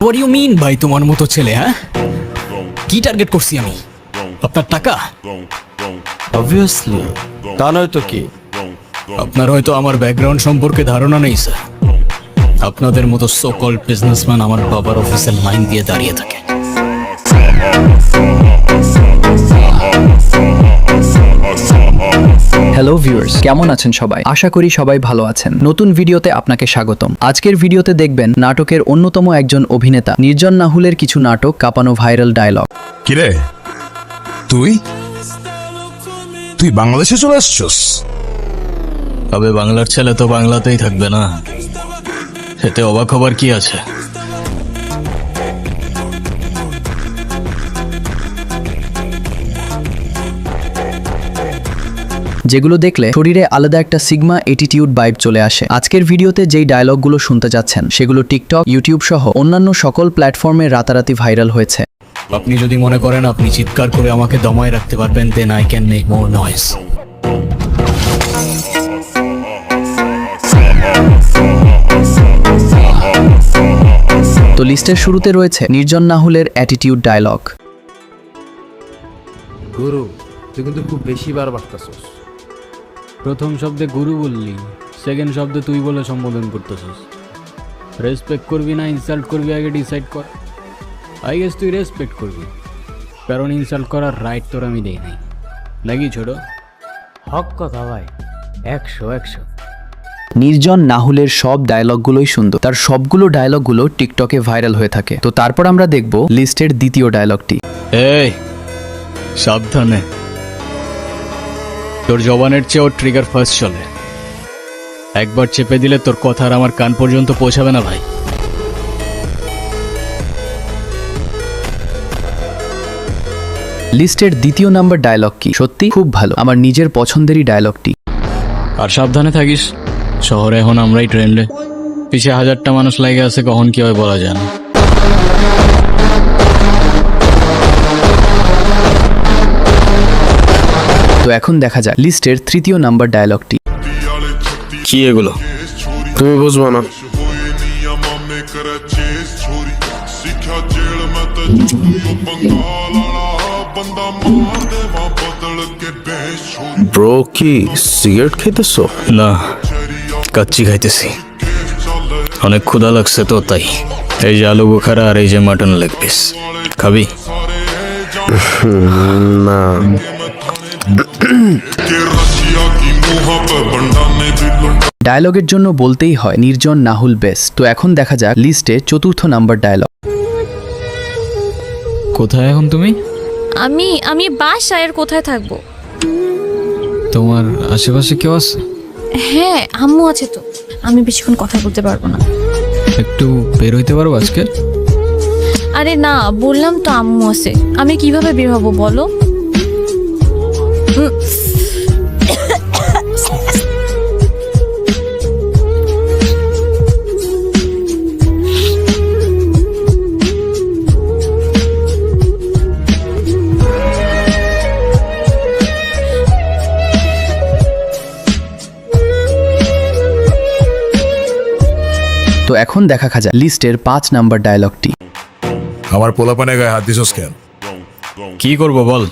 What you mean ভাই? তোমার মতো ছেলে? হ্যাঁ, কি টার্গেট করছি আমি? আপনার টাকা? অবভিয়াসলি, তা নয় তো কি? আপনার হয়তো আমার ব্যাকগ্রাউন্ড সম্পর্কে ধারণা নেই স্যার। আপনাদের মতো সো কল্ড বিজনেসম্যান আমার বাবার অফিসের লাইন দিয়ে দাঁড়িয়ে থাকে। হ্যালো ভিউয়ার্স, কেমন আছেন সবাই? আশা করি সবাই ভালো আছেন। নতুন ভিডিওতে আপনাকে স্বাগতম। আজকের ভিডিওতে দেখবেন নাটকের অন্যতম একজন অভিনেতা নির্জন নাহুলের কিছু নাটক কাঁপানো ভাইরাল ডায়লগ। কিরে, তুই তুই বাংলাদেশে চলে আসছস? তবে বাংলার ছেলে তো বাংলাতেই থাকবে না, এতে অবাক হবার কি আছে? যেগুলো দেখলে শরীরে আলাদা একটা সিগমা অ্যাটিটিউড ভাইব চলে আসে। আজকের ভিডিওতে যেই ডায়লগগুলো শুনতে যাচ্ছেন সেগুলো টিকটক, ইউটিউব সহ অন্যান্য সকল প্ল্যাটফর্মে রাতারাতি ভাইরাল হয়েছে। আপনি যদি মনে করেন আপনি চিৎকার করে আমাকে দমায় রাখতে পারবেন, then I can make more noise. তো লিস্টের শুরুতে রয়েছে নির্জন নাহুলের অ্যাটিটিউড ডায়লগ। গুরু, তুই কিন্তু খুব বেশি বার বাড়তাছস। প্রথম শব্দে গুরু বললি, সেকেন্ড শব্দে তুই বলে সম্বোধন করতেছিস। রেসপেক্ট করবি না ইনসাল্ট করবি আগে ডিসাইড কর। আই গেস তুই রেসপেক্ট করবি, কারণ ইনসাল্ট করার রাইট তোর আমি দেই নাই, নাকি ছোট? হক কথা ভাই, 100। নির্জন নাহুলের সব ডায়লগগুলোই সুন্দর। তার সবগুলো ডায়লগগুলো টিকটকে ভাইরাল হয়ে থাকে। তো তারপর আমরা দেখব লিস্টের দ্বিতীয় ডায়লগটি। এই সাবধানে, তোর জবানের চেয়েও ট্রিগার ফার্স্ট চলে। একবার চেপে দিলে তোর কথা আর আমার কান পর্যন্ত পৌঁছাবে না ভাই। লিস্টের দ্বিতীয় নাম্বার ডায়লগ কি সত্যি খুব ভালো, আমার নিজের পছন্দেরই ডায়লগটি। আর সাবধানে থাকিস, শহরে এখন আমরাই ট্রেন্ডে, পিছে 1000টা মানুষ লাগে আছে, কখন কি হয় বলা যায় না। তো এখন দেখা যাক লিস্টের তৃতীয় নাম্বার ডায়লগটি। কি এগুলো? তুমি বুঝবো না। ব্রো, কি সিগারেট খাইতেছো? না, কাচ্চি খাইতেছি, অনেক ক্ষুধা লাগছে তো তাই। এই যে আলু বোখারা আর এই যে মাটন লেগ পিস, খাবি? না। ডায়লগের জন্য বলতেই হয় নির্জন নাহুল বেস্ট। তো এখন দেখা যাক লিস্টে চতুর্থ নাম্বার ডায়লগ। কোথায় এখন তুমি? আমি বাসায়, আর কোথায় থাকবো? তোমার আশেপাশে কেউ আছে? হ্যাঁ, আম্মু আছে তো। আমি বেশিক্ষণ কথা বলতে পারবো না। একটু বের হইতে পারবো আজকে? আরে না, বললাম তো আম্মু আছে। আমি কিভাবে বের হবো বলো? তো এখন দেখা যাক লিস্টের 5 নাম্বার ডায়লগটি। আমার পোলাপানে গায়ে হাত দিছস কেন? কি করবো বল,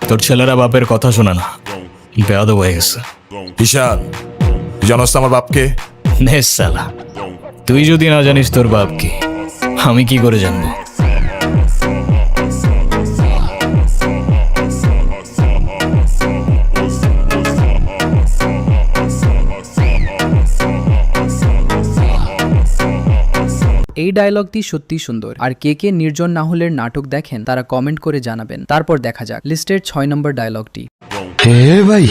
তোর ছেলেরা বাপের কথা শোনে না, বেয়াদব হয়ে গেছে। ঈশান, তুই জানোস তো আমার বাপকে? নে শালা, তুই যদি না জানিস তোর বাপকে, আমি কি করে জানবো? এই ডায়লগটি সত্যি সুন্দর। আর কে কে নির্জন নাহুলের নাটক দেখেন তারা কমেন্ট করে জানাবেন। তারপর দেখা যাক লিস্টের 6 নম্বর ডায়লগটি। হে ভাই,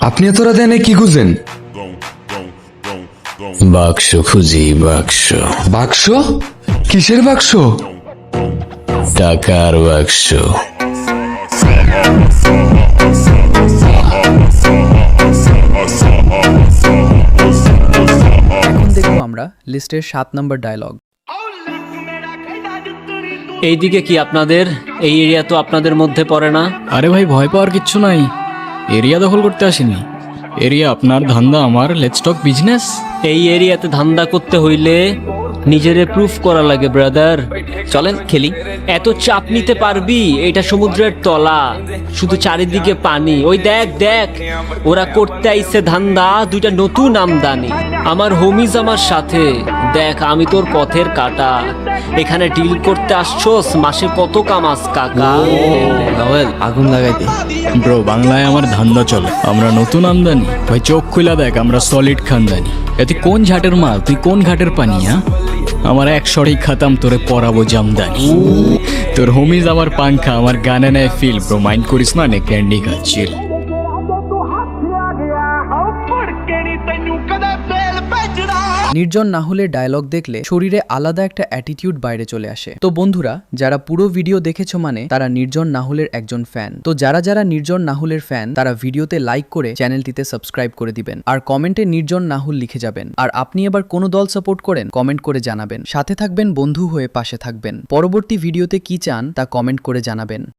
আপনি এত রাতে এনে কি খুঁজেন? বাক্স খুঁজি, বাক্স। বাক্স? কিসের বাক্স? টাকার বাক্স। এখন দেখব আমরা লিস্টের 7 নম্বর ডায়লগ। এইদিকে কি আপনাদের? এই এরিয়া তো আপনাদের মধ্যে পড়ে না। আরে ভাই, ভয় পাওয়ার কিচ্ছু নাই, এরিয়া দখল করতে আসিনি। এরিয়া আপনার, ধান্দা আমার, লেটস টক বিজনেস। এই এরিয়াতে ধান্দা করতে হইলে নিজেরে প্রুফ করা লাগে ব্রাদার। চলেন খেলি। এত চাপ নিতে পারবি? এটা সমুদ্রের তলা, শুধু চারিদিকে পানি। ওই দেখ দেখ, ওরা করতে আইছে ধান্দা, দুইটা নতুন আমদানি। আমার হোমিজ আমার সাথে। দেখ আমি তোর পথের কাটা, এখানে ডিল করতে আসছোস, মাসে কত কামাস কাকা? আগুন লাগাইতে ব্রো বাংলায় আমার ধান্দা চলে, আমরা নতুন আমদানি। ভাই চোখ খুলা দেখ, আমরা সলিড খানদানি। এতে কোন ঝাটের মাল, তুই কোন ঘাটের পানি? হ্যাঁ আমার এক সরেই খাতাম, তোরে পরাবো জামদানি। তোর হোমিজ আমার পাংখা, আমার গানে নেয় ফিল। ব্রো মাইন্ড করিস না, নে ক্যান্ডি খাচ্ছিল। নির্জন নাহুলের ডায়লগ দেখলে শরীরে আলাদা একটা অ্যাটিটিউড বাইরে চলে আসে। তো বন্ধুরা, যারা পুরো ভিডিও দেখেছো মানে তারা নির্জন নাহুলের একজন ফ্যান। তো যারা যারা নির্জন নাহুলের ফ্যান তারা ভিডিওতে লাইক করে চ্যানেলটিতে সাবস্ক্রাইব করে দিবেন, আর কমেন্টে নির্জন নাহুল লিখে যাবেন। আর আপনি আবার কোন দল সাপোর্ট করেন কমেন্ট করে জানাবেন। সাথে থাকবেন, বন্ধু হয়ে পাশে থাকবেন। পরবর্তী ভিডিওতে কি চান তা কমেন্ট করে জানাবেন।